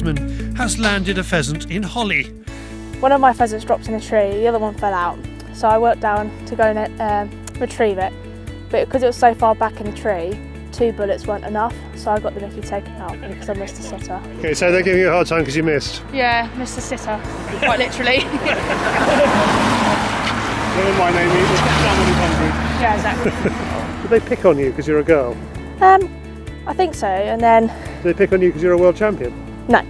Easeman has landed a pheasant in holly. One of my pheasants dropped in a tree, the other one fell out. So I worked down to go and retrieve it. But because it was so far back in the tree, 2 bullets weren't enough, so I got the mickey taken out because I missed the sitter. Okay, so they're giving you a hard time because you missed? Yeah, missed the sitter, quite literally. Never mind, Amy, someone who's hungry. Yeah, exactly. Did they pick on you because you're a girl? I think so, and then... Did they pick on you because you're a world champion? No.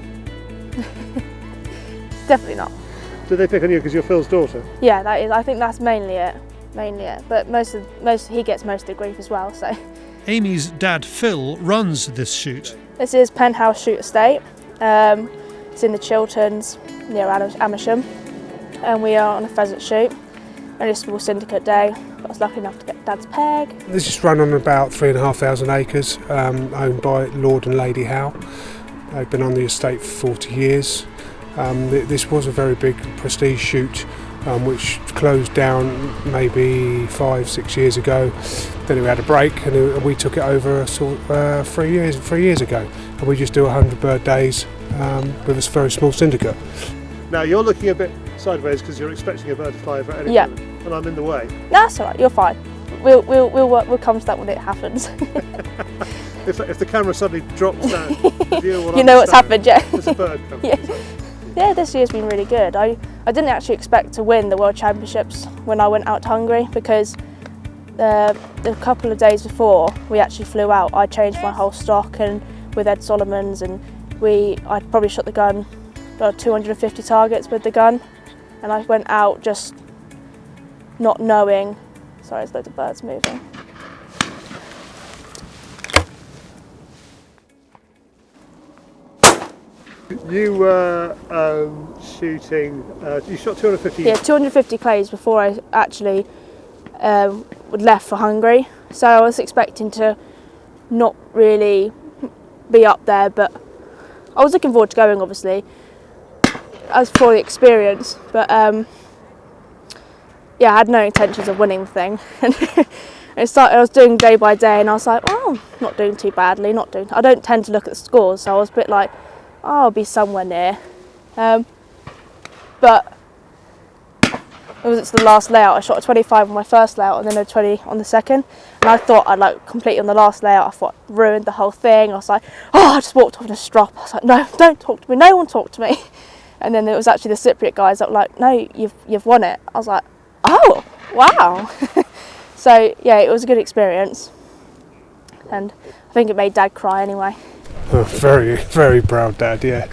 Definitely not. Did they pick on you because you're Phil's daughter? Yeah, that is. I think that's mainly it. But he gets most of the grief as well. So. Amy's dad Phil runs this shoot. This is Penthouse Shoot Estate. It's in the Chilterns near Amersham, and we are on a pheasant shoot. Only a small syndicate day. I was lucky enough to get Dad's peg. This is run on about 3,500 acres, owned by Lord and Lady Howe. They've been on the estate for 40 years. This was a very big prestige shoot, which closed down maybe 5-6 years ago. Then we had a break, and we took it over 3 years ago. And we just do 100 bird days with a very small syndicate. Now you're looking a bit sideways because you're expecting a bird to fly over at any moment, and I'm in the way. No, that's all right. You're fine. We'll come to that when it happens. If the camera suddenly drops down, you know what's happened, yeah. There's a bird coming. Yeah, this year's been really good. I didn't actually expect to win the World Championships when I went out to Hungary because a couple of days before we actually flew out, I changed my whole stock and with Ed Solomon's, and I'd probably shot the gun about 250 targets with the gun, and I went out just not knowing. Sorry, there's loads of birds moving. You were shooting, you shot 250? Yeah, 250 clays before I actually left for Hungary. So I was expecting to not really be up there, but I was looking forward to going, obviously, as for the experience. But yeah, I had no intentions of winning the thing. I was doing day by day, and I was like, oh, not doing too badly, I don't tend to look at the scores, so I was a bit like, oh, I'll be somewhere near. But it's the last layout. I shot a 25 on my first layout and then a 20 on the second. And I thought I'd complete on the last layout. I thought I ruined the whole thing. I was like, oh, I just walked off in a strop. I was like, no, don't talk to me. No one talk to me. And then it was actually the Cypriot guys that were like, no, you've won it. I was like, oh, wow. So yeah, it was a good experience. And I think it made Dad cry anyway. Oh, very, very proud dad, yeah.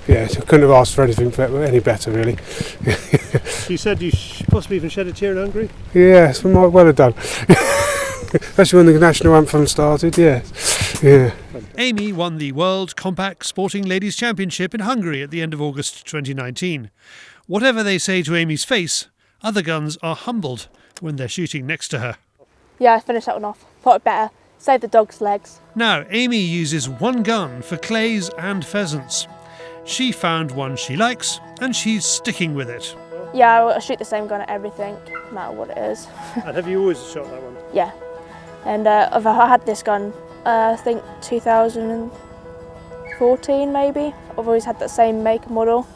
Yeah, so couldn't have asked for anything any better, really. You said you possibly even shed a tear in Hungary? Yes, we might well have done. Especially when the national anthem started, yes. Yeah. Amy won the World Compact Sporting Ladies Championship in Hungary at the end of August 2019. Whatever they say to Amy's face, other guns are humbled when they're shooting next to her. Yeah, I finished that one off. Thought it better. Save the dog's legs. Now, Amy uses one gun for clays and pheasants. She found one she likes, and she's sticking with it. Yeah, I shoot the same gun at everything, no matter what it is. And have you always shot that one? Yeah. And I had this gun, I think 2014 maybe. I've always had that same make and model,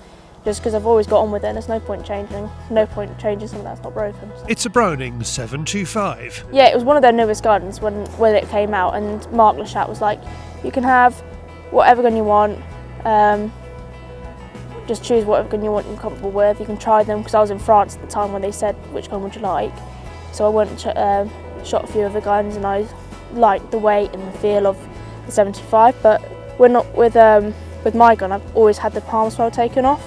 just because I've always got on with it and there's no point changing. No point changing something that's not broken. So. It's a Browning 725. Yeah, it was one of their newest guns when it came out, and Mark Lechat was like, you can have whatever gun you want, just choose whatever gun you want you're comfortable with. You can try them, because I was in France at the time when they said, which gun would you like? So I went and shot a few of the guns, and I liked the weight and the feel of the 75, but we're not with my gun, I've always had the palm swell taken off,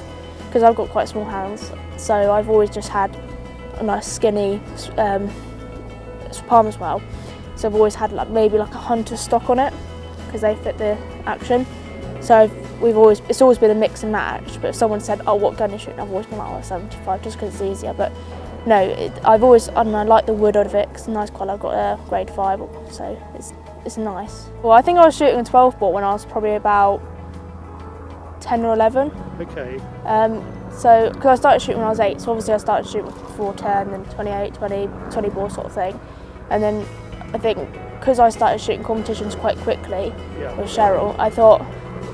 because I've got quite small hands, so I've always just had a nice skinny palm swell. So I've always had maybe a hunter stock on it, because they fit the action. So it's always been a mix and match. But if someone said, "Oh, what gun are you shooting?" I've always been like, "Oh, 75," just because it's easier. But no, I like the wood out of it, because it's a nice colour. I've got a grade 5, so it's nice. Well, I think I was shooting a 12 bore when I was probably about 10 or 11. Okay. So, because I started shooting when I was 8, so obviously I started shooting before 10, then 28, 20 bore sort of thing. And then I think because I started shooting competitions quite quickly with Cheryl, I thought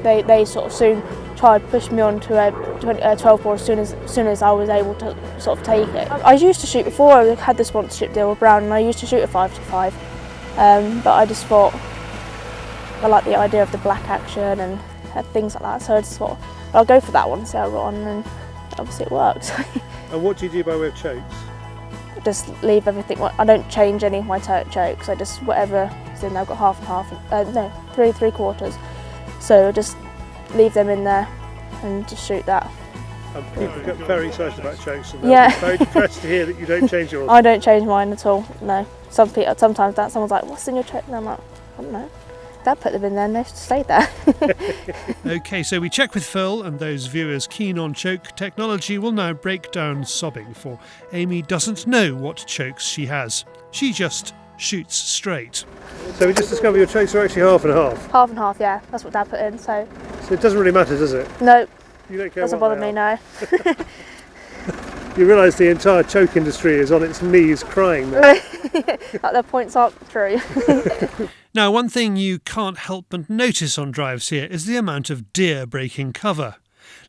they sort of soon tried to push me on to a 12 bore as soon as I was able to sort of take it. I used to shoot before I had the sponsorship deal with Brown, and I used to shoot a 5-5, but I just thought I like the idea of the black action and things like that, so I just thought I'll go for that one, see how I got on, and obviously it worked. And what do you do by way of chokes? Just leave everything. I don't change any of my chokes. I just whatever is in there. I've got half and half. No, three quarters. So I just leave them in there and just shoot that. People get very excited about chokes, and Yeah. they're very depressed to hear that you don't change yours. I don't change mine at all. No. Sometimes someone's like, "What's in your choke?" And I'm like, "I don't know." Dad put them in there and they've stayed there. OK, so we check with Phil, and those viewers keen on choke technology will now break down sobbing, for Amy doesn't know what chokes she has. She just shoots straight. So we just discovered your chokes are actually half and half. Half and half, yeah. That's what Dad put in. So So it doesn't really matter, does it? no, You don't care doesn't what bother they me. are. No. You realise the entire choke industry is on its knees crying now. Like the points aren't true. Now, one thing you can't help but notice on drives here is the amount of deer breaking cover.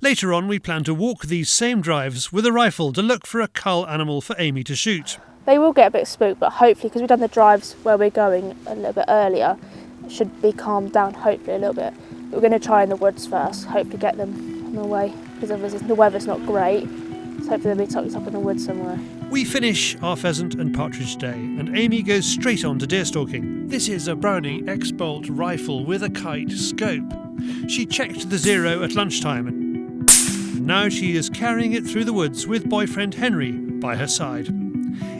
Later on, we plan to walk these same drives with a rifle to look for a cull animal for Amy to shoot. They will get a bit spooked, but hopefully, because we've done the drives where we're going a little bit earlier, it should be calmed down hopefully a little bit. We're going to try in the woods first, hopefully get them on the way, because obviously the weather's not great. So hopefully they'll be tucked up in the woods somewhere. We finish our pheasant and partridge day, and Amy goes straight on to deer stalking. This is a Brownie X-Bolt rifle with a kite scope. She checked the 0 at lunchtime, and now she is carrying it through the woods with boyfriend Henry by her side.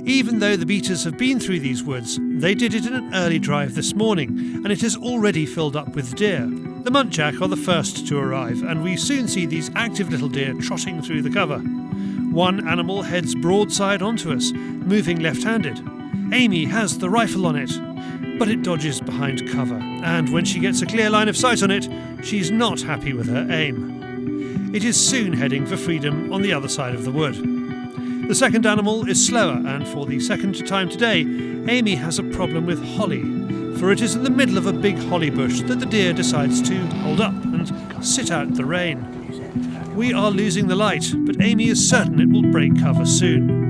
Even though the beaters have been through these woods, they did it in an early drive this morning, and it has already filled up with deer. The muntjac are the first to arrive, and we soon see these active little deer trotting through the cover. One animal heads broadside onto us, moving left-handed. Amy has the rifle on it, but it dodges behind cover, and when she gets a clear line of sight on it, she's not happy with her aim. It is soon heading for freedom on the other side of the wood. The second animal is slower, and for the second time today, Amy has a problem with holly, for it is in the middle of a big holly bush that the deer decides to hold up and sit out the rain. We are losing the light, but Amy is certain it will break cover soon.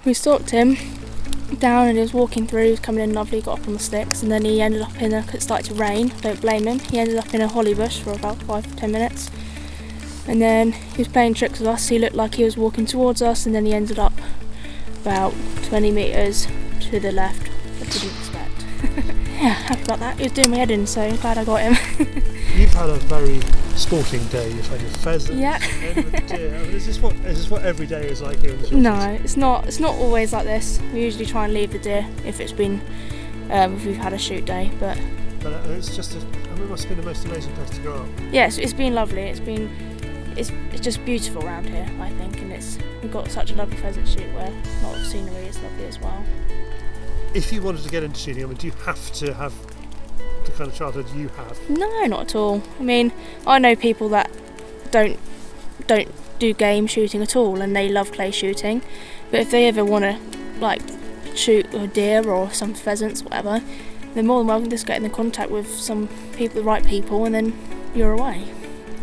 We stalked him down and he was walking through, he was coming in lovely, got up on the sticks, and then he ended up in it started to rain, don't blame him. He ended up in a holly bush for about 5-10 minutes, and then he was playing tricks with us. He looked like he was walking towards us, and then he ended up about 20 metres to the left, I didn't expect. Yeah, happy about that. He was doing my head in, so glad I got him. You've had a very sporting day. You've had your pheasant, Yeah. and with deer. I mean, is this what every day is like here in the No, it's not always like this. We usually try and leave the deer if it's been, if we've had a shoot day, but it's just it must have been the most amazing place to grow up. yes, it's been lovely. It's just beautiful around here, I think, and we've got such a lovely pheasant shoot where a lot of scenery is lovely as well. If you wanted to get into shooting, I mean, do you have to have the kind of childhood you have? No, not at all. I mean, I know people that don't do game shooting at all, and they love clay shooting. But if they ever want to like shoot a deer or some pheasants, whatever, they're more than welcome to just get in contact with some people, the right people, and then you're away.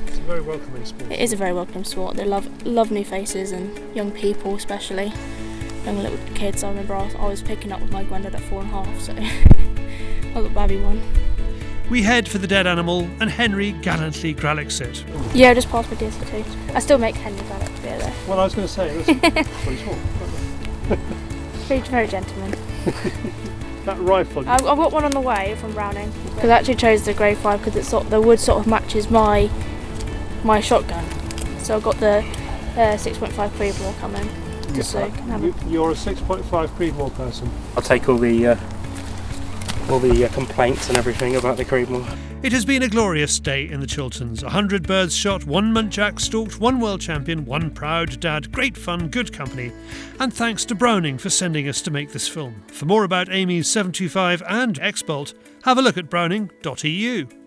It's a very welcoming sport. It is a very welcome sport. They love new faces and young people, especially young little kids. I remember I was picking up with my granddad at 4.5, so I was a babby one. We head for the dead animal, and Henry gallantly grallochs it. Yeah, just past my DSC2. I still make Henry Gallup beer there. Well, I was going to say, that's pretty small. Very gentleman. That rifle. I've got one on the way from Browning. Because I actually chose the Grey 5 because the wood sort of matches my shotgun. So I've got the 6.5 Creedmoor coming. Just so I can have You're a 6.5 Creedmoor person. I'll take all the all the complaints and everything about the Creedmoor. It has been a glorious day in the Chilterns. 100 birds shot, 1 muntjac stalked, 1 world champion, 1 proud dad, great fun, good company. And thanks to Browning for sending us to make this film. For more about Amy's 725 and X-Bolt, have a look at browning.eu.